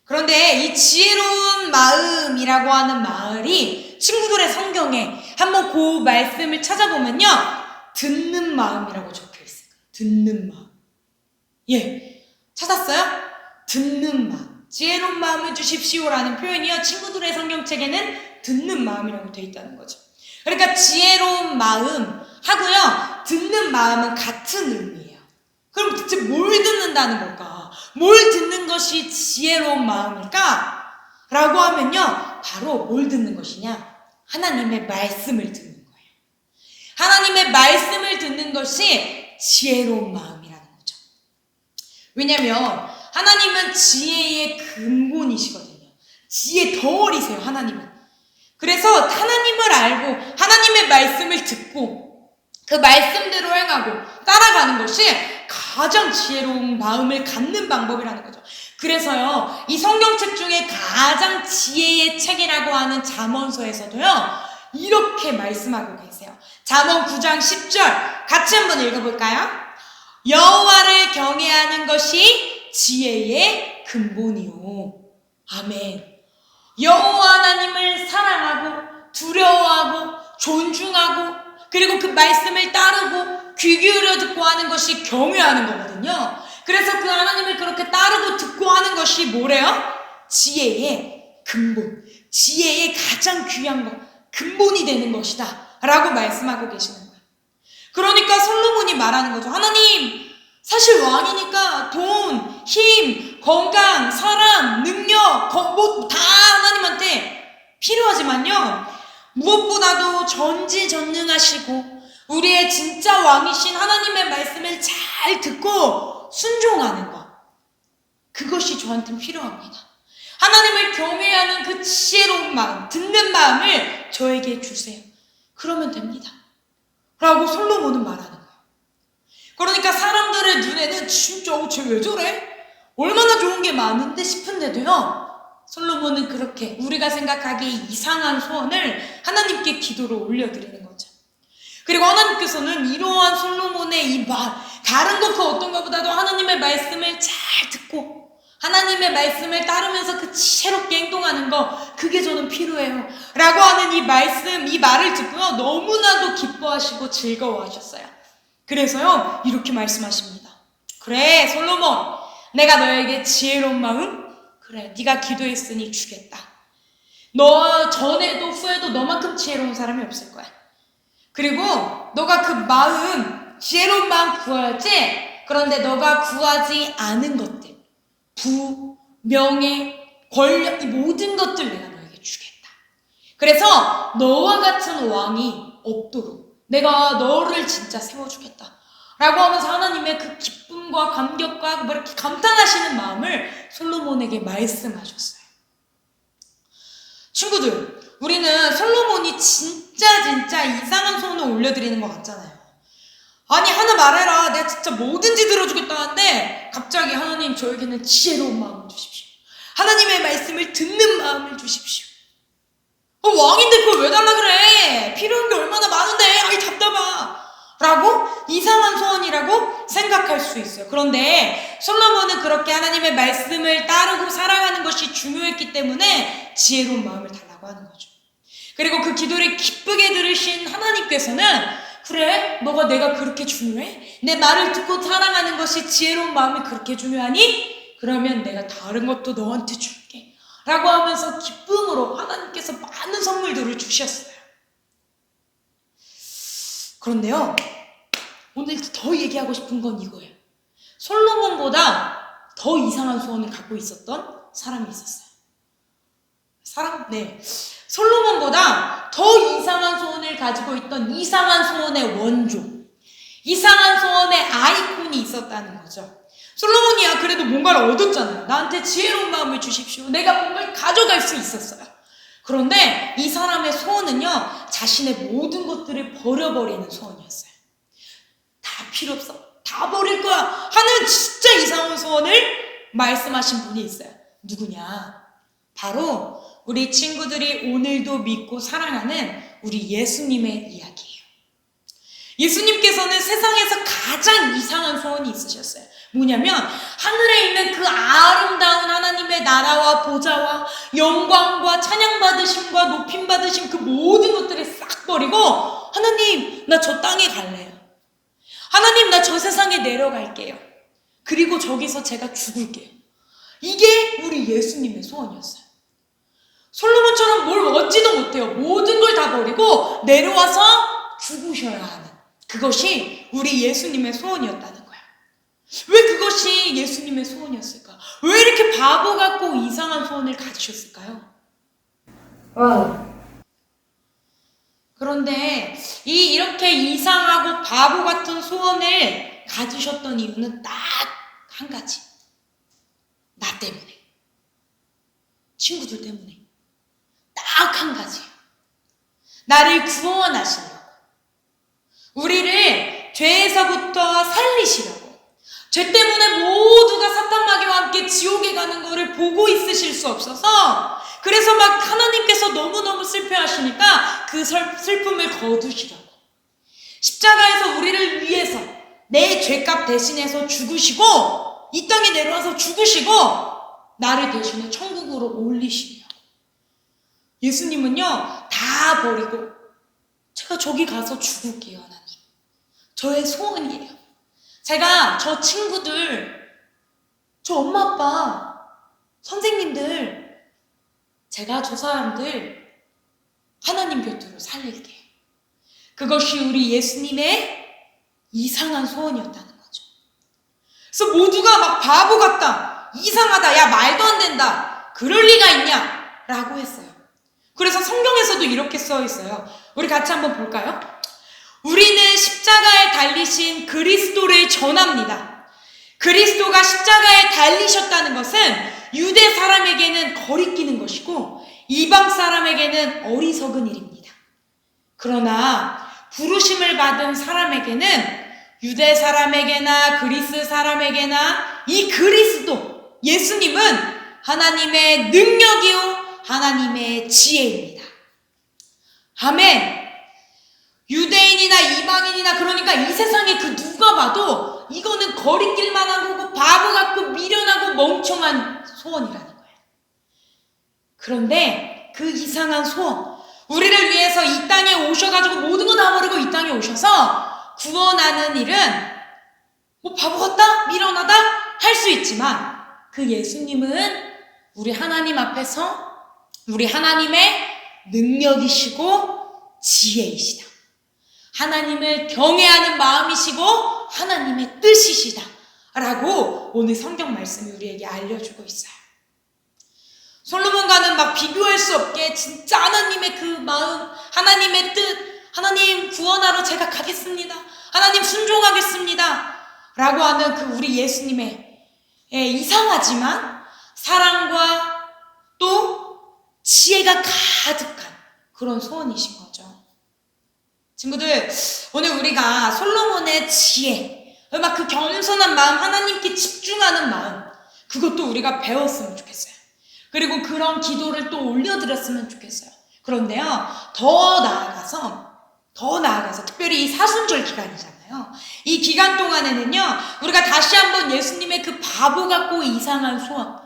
그런데 이 지혜로운 마음이라고 하는 말이 친구들의 성경에 한번 그 말씀을 찾아보면요, 듣는 마음이라고 적혀있어요. 듣는 마음. 예, 찾았어요? 듣는 마음. 지혜로운 마음을 주십시오라는 표현이요, 친구들의 성경책에는 듣는 마음이라고 되어 있다는 거죠. 그러니까 지혜로운 마음 하고요, 듣는 마음은 같은 의미예요. 그럼 대체 뭘 듣는다는 걸까? 뭘 듣는 것이 지혜로운 마음일까? 라고 하면요, 바로 뭘 듣는 것이냐? 하나님의 말씀을 듣는 거예요. 하나님의 말씀을 듣는 것이 지혜로운 마음이라는 거죠. 왜냐면 하나님은 지혜의 근본이시거든요. 지혜 덩어리세요, 하나님은. 그래서 하나님을 알고 하나님의 말씀을 듣고 그 말씀대로 행하고 따라가는 것이 가장 지혜로운 마음을 갖는 방법이라는 거죠. 그래서요, 이 성경책 중에 가장 지혜의 책이라고 하는 잠언서에서도요, 이렇게 말씀하고 계세요. 잠언 9장 10절 같이 한번 읽어볼까요? 여호와를 경외하는 것이 지혜의 근본이요. 아멘. 여호와 하나님을 사랑하고 두려워하고 존중하고 그리고 그 말씀을 따르고 귀 기울여 듣고 하는 것이 경외하는 거거든요. 그래서 그 하나님을 그렇게 따르고 듣고 하는 것이 뭐래요? 지혜의 근본, 지혜의 가장 귀한 것, 근본이 되는 것이다 라고 말씀하고 계시는 거예요. 그러니까 솔로몬이 말하는 거죠. 하나님, 사실 왕이니까 돈, 힘, 건강, 사람, 능력, 뭐 다 하나님한테 필요하지만요, 무엇보다도 전지전능하시고 우리의 진짜 왕이신 하나님의 말씀을 잘 듣고 순종하는 것, 그것이 저한테는 필요합니다. 하나님을 경외하는 그 지혜로운 마음, 듣는 마음을 저에게 주세요. 그러면 됩니다 라고 솔로몬은 말하는 거예요. 그러니까 사람들의 눈에는 진짜 쟤 왜 저래? 얼마나 좋은 게 많은데 싶은데도요, 솔로몬은 그렇게 우리가 생각하기에 이상한 소원을 하나님께 기도로 올려드리는 거죠. 그리고 하나님께서는 이러한 솔로몬의 이 말, 다른 것 그 어떤 것보다도 하나님의 말씀을 잘 듣고 하나님의 말씀을 따르면서 그 지혜롭게 행동하는 거, 그게 저는 필요해요 라고 하는 이 말씀, 이 말을 듣고요, 너무나도 기뻐하시고 즐거워하셨어요. 그래서요, 이렇게 말씀하십니다. 그래, 솔로몬, 내가 너에게 지혜로운 마음? 그래, 네가 기도했으니 주겠다. 너 전에도 후에도 너만큼 지혜로운 사람이 없을 거야. 그리고 너가 그 마음, 지혜로운 마음 구하였지? 그런데 너가 구하지 않은 것들, 부, 명예, 권력, 이 모든 것들 내가 너에게 주겠다. 그래서 너와 같은 왕이 없도록 내가 너를 진짜 세워주겠다 라고 하면서 하나님의 그 기쁨과 감격과 이렇게 감탄하시는 마음을 솔로몬에게 말씀하셨어요. 친구들, 우리는 솔로몬이 진짜 이상한 소원을 올려드리는 것 같잖아요. 아니, 하나 말해라, 내가 진짜 뭐든지 들어주겠다 하는데 갑자기 하나님, 저에게는 지혜로운 마음을 주십시오. 하나님의 말씀을 듣는 마음을 주십시오 왕인데 그걸 왜 달라 그래? 필요한 게 얼마나 많은데. 아이 답답하. 라고 이상한 소원이라고 생각할 수 있어요. 그런데 솔로몬은 그렇게 하나님의 말씀을 따르고 살아가는 것이 중요했기 때문에 지혜로운 마음을 달라고 하는 거죠. 그리고 그 기도를 기쁘게 들으신 하나님께서는 그래? 너가 내가 그렇게 중요해? 내 말을 듣고 사랑하는 것이 지혜로운 마음이 그렇게 중요하니? 그러면 내가 다른 것도 너한테 줄게. 라고 하면서 기쁨으로 하나님께서 많은 선물들을 주셨어요. 그런데요, 오늘 더 얘기하고 싶은 건 이거예요. 솔로몬보다 더 이상한 소원을 갖고 있었던 사람이 있었어요. 네. 솔로몬보다 더 이상한 소원을 가지고 있던 이상한 소원의 원조, 이상한 소원의 아이콘이 있었다는 거죠. 솔로몬이야 그래도 뭔가를 얻었잖아요. 나한테 지혜로운 마음을 주십시오. 내가 뭔가를 가져갈 수 있었어요. 그런데 이 사람의 소원은요, 자신의 모든 것들을 버려버리는 소원이었어요. 다 필요 없어. 다 버릴 거야. 하는 진짜 이상한 소원을 말씀하신 분이 있어요. 누구냐? 바로 우리 친구들이 오늘도 믿고 사랑하는 우리 예수님의 이야기예요. 예수님께서는 세상에서 가장 이상한 소원이 있으셨어요. 뭐냐면 하늘에 있는 그 아름다운 하나님의 나라와 보좌와 영광과 찬양받으심과 높임받으심 그 모든 것들을 싹 버리고 하나님 나 저 땅에 갈래요. 하나님 나 저 세상에 내려갈게요. 그리고 저기서 제가 죽을게요. 이게 우리 예수님의 소원이었어요. 솔로몬처럼 뭘 얻지도 못해요. 모든 걸 다 버리고 내려와서 죽으셔야 하는 그것이 우리 예수님의 소원이었다는 거예요. 왜 그것이 예수님의 소원이었을까? 왜 이렇게 바보 같고 이상한 소원을 가지셨을까요? 그런데 이렇게 이상하고 바보 같은 소원을 가지셨던 이유는 딱 한 가지. 나 때문에. 친구들 때문에. 딱 한 가지예요. 나를 구원하시려고. 우리를 죄에서부터 살리시려고. 죄 때문에 모두가 사탄 마귀와 함께 지옥에 가는 거를 보고 있으실 수 없어서 그래서 막 하나님께서 너무너무 슬퍼하시니까 그 슬픔을 거두시려고. 십자가에서 우리를 위해서 내 죄값 대신해서 죽으시고 이 땅에 내려와서 죽으시고 나를 대신해 천국으로 올리시려고. 예수님은요 다 버리고 제가 저기 가서 죽을게요. 하나님 저의 소원이에요. 제가 저 친구들, 저 엄마 아빠, 선생님들, 제가 저 사람들 하나님 곁으로 살릴게요. 그것이 우리 예수님의 이상한 소원이었다는 거죠. 그래서 모두가 막 바보 같다, 이상하다, 야 말도 안 된다, 그럴 리가 있냐 라고 했어요. 그래서 성경에서도 이렇게 써 있어요. 우리 같이 한번 볼까요? 우리는 십자가에 달리신 그리스도를 전합니다. 그리스도가 십자가에 달리셨다는 것은 유대 사람에게는 거리끼는 것이고 이방 사람에게는 어리석은 일입니다. 그러나 부르심을 받은 사람에게는 유대 사람에게나 그리스 사람에게나 이 그리스도, 예수님은 하나님의 능력이요 하나님의 지혜입니다. 아멘. 유대인이나 이방인이나 그러니까 이 세상에 그 누가 봐도 이거는 거리낄 만한 거고 바보 같고 미련하고 멍청한 소원이라는 거예요. 그런데 그 이상한 소원, 우리를 위해서 이 땅에 오셔가지고 모든 거 다 버리고 이 땅에 오셔서 구원하는 일은 뭐 바보 같다? 미련하다? 할 수 있지만 그 예수님은 우리 하나님 앞에서 우리 하나님의 능력이시고 지혜이시다. 하나님을 경외하는 마음이시고 하나님의 뜻이시다 라고 오늘 성경 말씀이 우리에게 알려주고 있어요. 솔로몬과는 막 비교할 수 없게 진짜 하나님의 그 마음, 하나님의 뜻, 하나님 구원하러 제가 가겠습니다, 하나님 순종하겠습니다 라고 하는 그 우리 예수님의 이상하지만 사랑과 또 지혜가 가득한 그런 소원이신 거죠. 친구들, 오늘 우리가 솔로몬의 지혜, 막 그 겸손한 마음, 하나님께 집중하는 마음, 그것도 우리가 배웠으면 좋겠어요. 그리고 그런 기도를 또 올려드렸으면 좋겠어요. 그런데요, 더 나아가서 특별히 이 사순절 기간이잖아요. 이 기간 동안에는요, 우리가 다시 한번 예수님의 그 바보 같고 이상한 소원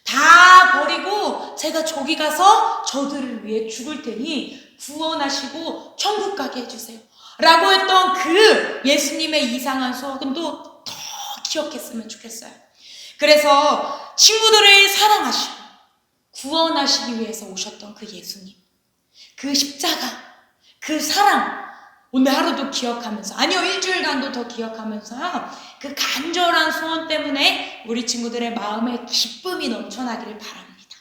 다 버리고 제가 저기 가서 저들을 위해 죽을 테니 구원하시고 천국 가게 해주세요 라고 했던 그 예수님의 이상한 소원도 더 기억했으면 좋겠어요. 그래서 친구들을 사랑하시고 구원하시기 위해서 오셨던 그 예수님, 그 십자가, 그 사랑, 오늘 하루도 기억하면서, 아니요, 일주일간도 더 기억하면서요, 그 간절한 소원 때문에 우리 친구들의 마음에 기쁨이 넘쳐나기를 바랍니다.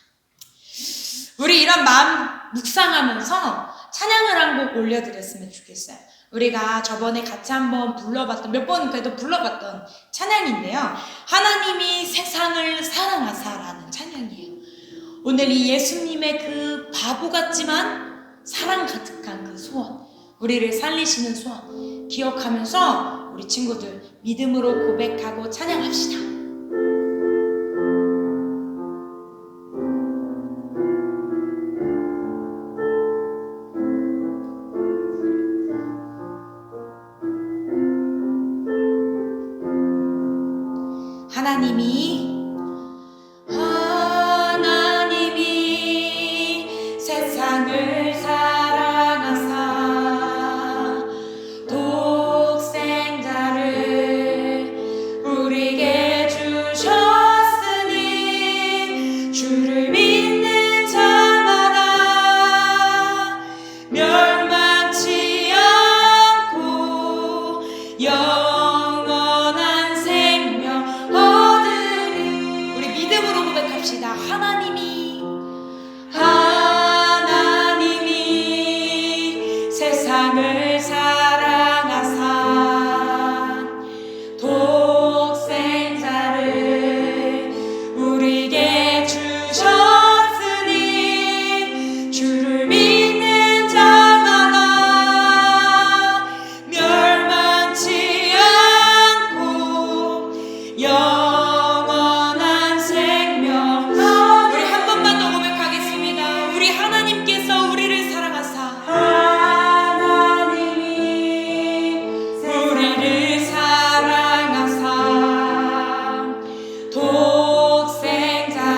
우리 이런 마음 묵상하면서 찬양을 한 곡 올려드렸으면 좋겠어요. 우리가 저번에 같이 한번 불러봤던, 몇 번 그래도 불러봤던 찬양인데요, 하나님이 세상을 사랑하사라는 찬양이에요. 오늘 이 예수님의 그 바보 같지만 사랑 가득한 그 소원, 우리를 살리시는 소원 기억하면서 우리 친구들 믿음으로 고백하고 찬양합시다. 하나님이 세상을 사랑하사 독생자를 우리에게 주셨으니 주를 믿는 자마다 멸망치 않고 영원한 생명 얻으리. 우리 믿음으로 고백합시다. 하나님이 세상을 사랑하사 독생자를 우리에게 주셨으니 주를 믿는 자마다 멸망치 않고 영원한 생명. 우리 한 번만 더 고백하겠습니다. 우리 하나님께서 우리를 사랑하사 우리를 사랑하사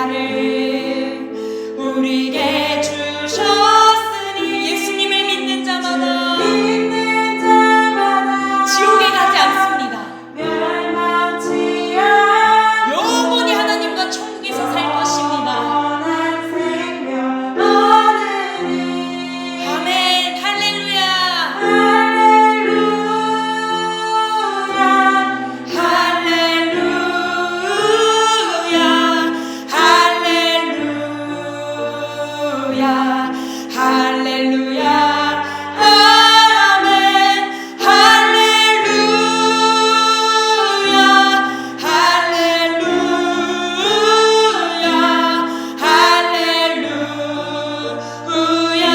독생자를 우리에게 주셨으니 예수님을 믿는 자마다 지옥에 가지 않습니다. 영원히 하나님과 천국에서 살 것입니다. 아멘. 할렐루야. 할렐루야. 할렐루야. 아멘. 할렐루야. 할렐루야. 할렐루야.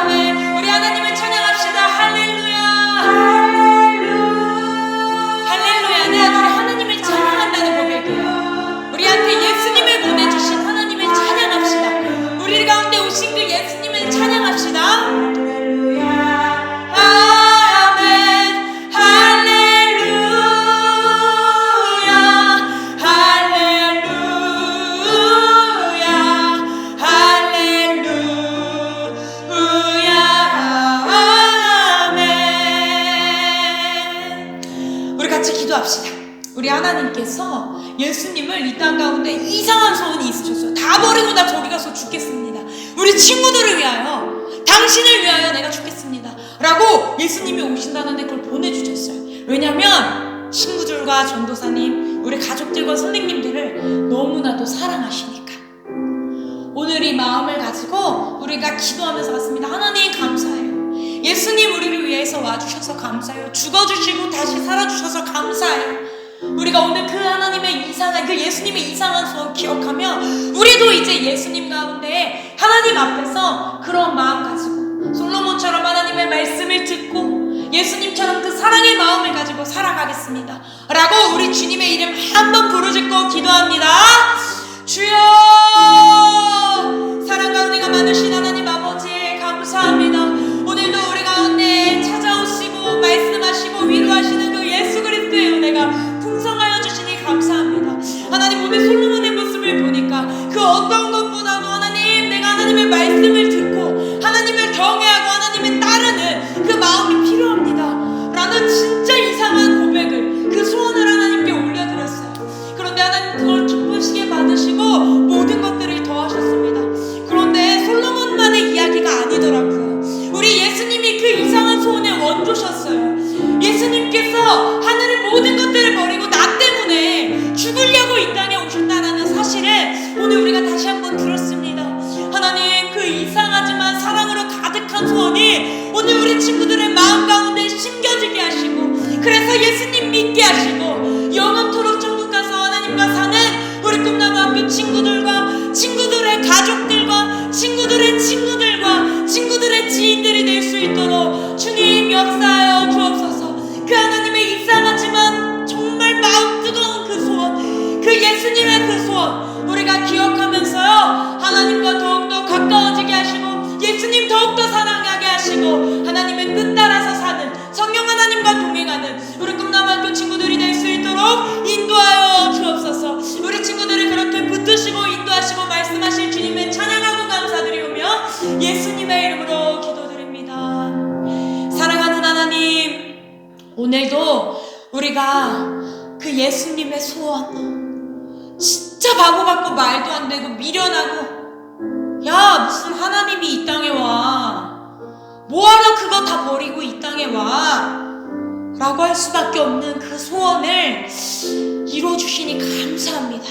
아멘. 우리 하나님을 찬양합시다. 할렐루야. 할렐루야. 네, 우리 하나님을 찬양한다는 고백이에요. 우리한테 예수님을 보내주신 하나님을 찬양합시다. 우리 가운데 오신 그 예수님을 찬양합시다. 아멘. 할렐루야. 할렐루야. 할렐루야. 아멘. 우리 같이 기도합시다. 우리 하나님께서 예수님을 이 땅 가운데 이상한 소원이 있으셨어요. 다 버리고 나 저기 가서 죽겠습니다. 우리 친구들을 위하여, 당신을 위하여 내가 죽겠습니다 라고 예수님이 오신다는데 그걸 보내주셨어요. 왜냐면 친구들과 전도사님, 우리 가족들과 선생님들을 너무나도 사랑하시니까. 오늘 이 마음을 가지고 우리가 기도하면서 왔습니다. 하나님 감사해요. 예수님 우리를 위해서 와주셔서 감사해요. 죽어주시고 다시 살아주셔서 감사해요. 우리가 오늘 그 하나님의 이상한, 그 예수님의 이상한 소원 기억하며 우리도 이제 예수님 가운데 하나님 앞에서 그런 마음 가지고 솔로몬처럼 하나님의 말씀을 듣고 예수님처럼 그 사랑의 마음을 가지고 살아가겠습니다 라고 우리 주님의 이름 한번 부르짖고 기도합니다. 주여, 사랑과 은혜가 많으신 하나님 오늘 솔로몬의 모습을 보니까 그 어떤 것보다도 하나님 내가 하나님의 말씀을 듣고 하나님을 경외하고 하나님을 따르는 그 마음이 필요합니다 라는 진짜 이상한 고백을 그 소원을 하나님께 올려드렸어요. 그런데 하나님 그걸 기쁘시게 받으시고 모든 것들을 더하셨습니다. 그런데 솔로몬만의 이야기가 아니더라고요. 우리 예수님이 그 이상한 소원의 원조셨어요. 예수님께서 하늘의 모든 것들을 버리고 나 때문에 죽으려고 이 땅에 오셨다는 사실을 오늘 우리가 다시 한번 들었습니다. 하나님 그 이상하지만 사랑으로 가득한 소원이 오늘 우리 친구들의 마음 가운데 심겨지게 하시고 그래서 예수님 믿게 하시고 영원토록 천국 가서 하나님과 사는 우리 꿈나무학교 친구들과 친구들의 가족들과 친구들의 친구들과 친구들의 지인들이 될 수 있도록 주님 역사하여 주옵소서. 그 하나님의 이상하지만 정말 마음 뜨거운 그 소원, 그 예수님의 그 소원 우리가 기억하면서요 하나님과 더욱더 가까워지게 하시고 예수님 더욱더 사랑하게 하시고 하나님의 뜻 따라서 사는 성령 하나님과 동행하는 우리 꿈나무학교 친구들이 될 수 있도록 인도하여 주옵소서. 우리 친구들을 그렇게 붙드시고 인도하시고 말씀하실 주님을 찬양하고 감사드리오며 예수님의 이름으로 기도드립니다. 사랑하는 하나님, 오늘도 우리가 그 예수님의 소원 진짜 바보 같고 말도 안 되고 미련하고 야 무슨 하나님이 이 땅에 와 뭐하러 그거 다 버리고 이 땅에 와 라고 할 수밖에 없는 그 소원을 이루어주시니 감사합니다.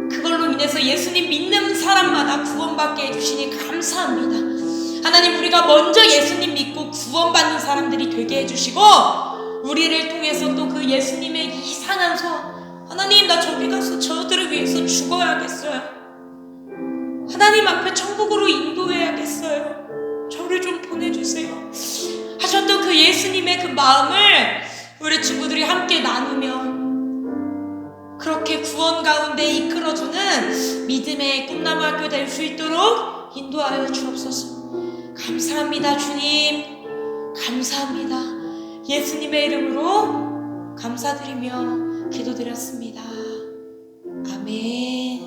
그걸로 인해서 예수님 믿는 사람마다 구원받게 해주시니 감사합니다. 하나님 우리가 먼저 예수님 믿고 구원받는 사람들이 되게 해주시고 우리를 통해서 또 그 예수님의 이상한 소원 하나님 나 저기 가서 저들을 위해서 죽어야겠어요. 하나님 앞에 천국으로 인도해야겠어요. 저를 좀 보내주세요 하셨던 그 예수님의 그 마음을 우리 친구들이 함께 나누며 그렇게 구원 가운데 이끌어주는 믿음의 꿈나무학교 될 수 있도록 인도하여 주옵소서. 감사합니다 주님. 감사합니다. 예수님의 이름으로 감사드리며 기도드렸습니다. 아멘.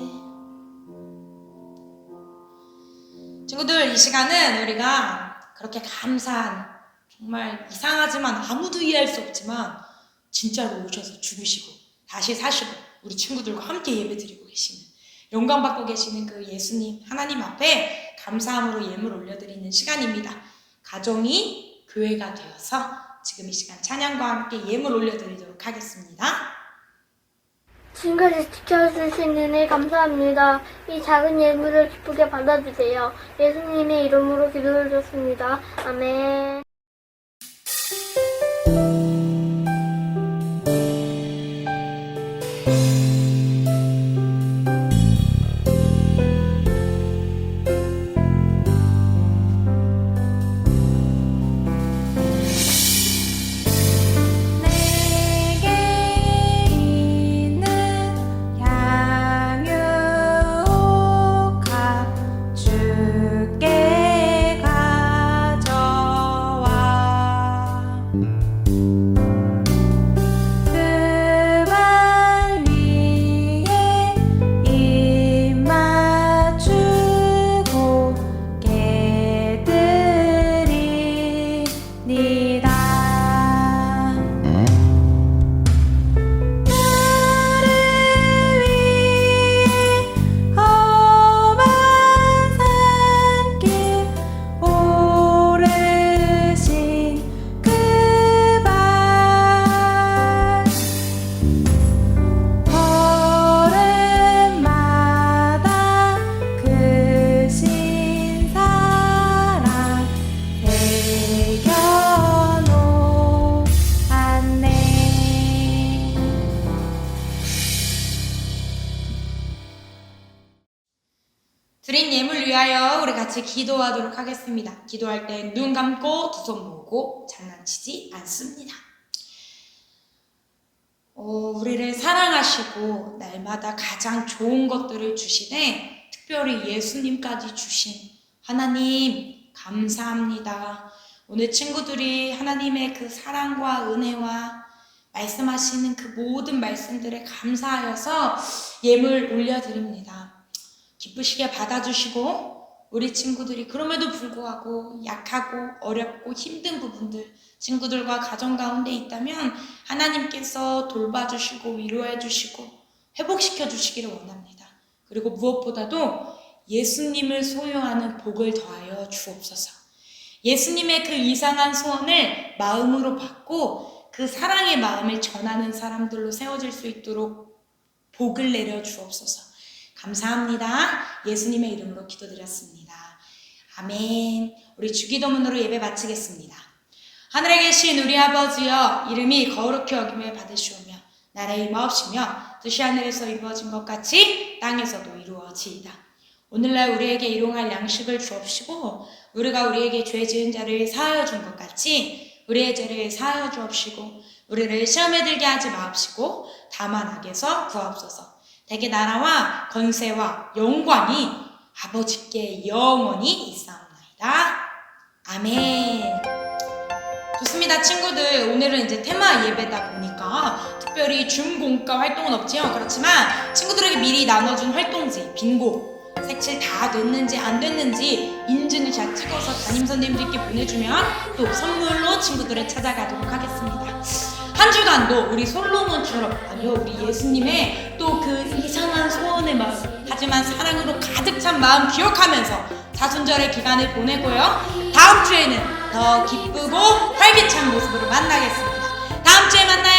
친구들 이 시간은 우리가 그렇게 감사한 정말 이상하지만 아무도 이해할 수 없지만 진짜로 오셔서 죽으시고 다시 사시고 우리 친구들과 함께 예배드리고 계시는 영광받고 계시는 그 예수님 하나님 앞에 감사함으로 예물 올려드리는 시간입니다. 가정이 교회가 되어서 지금 이 시간 찬양과 함께 예물 올려드리도록 하겠습니다. 지금까지 지켜주신 은혜 감사합니다. 이 작은 예물을 기쁘게 받아주세요. 예수님의 이름으로 기도를 드렸습니다. 아멘. 드린 예물 위하여 우리 같이 기도하도록 하겠습니다. 기도할 때 눈 감고 두 손 모으고 장난치지 않습니다. 우리를 사랑하시고 날마다 가장 좋은 것들을 주시되 특별히 예수님까지 주신 하나님 감사합니다. 오늘 친구들이 하나님의 그 사랑과 은혜와 말씀하시는 그 모든 말씀들에 감사하여서 예물 올려드립니다. 기쁘시게 받아주시고 우리 친구들이 그럼에도 불구하고 약하고 어렵고 힘든 부분들 친구들과 가정 가운데 있다면 하나님께서 돌봐주시고 위로해주시고 회복시켜주시기를 원합니다. 그리고 무엇보다도 예수님을 소유하는 복을 더하여 주옵소서. 예수님의 그 이상한 소원을 마음으로 받고 그 사랑의 마음을 전하는 사람들로 세워질 수 있도록 복을 내려 주옵소서. 감사합니다. 예수님의 이름으로 기도드렸습니다. 아멘. 우리 주기도문으로 예배 마치겠습니다. 하늘에 계신 우리 아버지여, 이름이 거룩히 여김을 받으시오며 나라의 임하옵시며 뜻이 하늘에서 이루어진 것 같이 땅에서도 이루어지이다. 오늘날 우리에게 일용할 양식을 주옵시고 우리가 우리에게 죄 지은 자를 사하여 준 것 같이 우리의 죄를 사하여 주옵시고 우리를 시험에 들게 하지 마옵시고 다만 악에서 구하옵소서. 대개 나라와 권세와 영광이 아버지께 영원히 있사옵나이다. 아멘. 좋습니다, 친구들. 오늘은 이제 테마 예배다 보니까 특별히 준공과 활동은 없지요. 그렇지만 친구들에게 미리 나눠준 활동지, 빙고, 색칠 다 됐는지 안 됐는지 인증을 잘 찍어서 담임선생님들께 보내주면 또 선물로 친구들을 찾아가도록 하겠습니다. 한 주간도 우리 솔로몬처럼, 아니요, 우리 예수님의 또 그 이상한 소원의 마음, 하지만 사랑으로 가득 찬 마음 기억하면서 사순절의 기간을 보내고요. 다음 주에는 더 기쁘고 활기찬 모습으로 만나겠습니다. 다음 주에 만나요.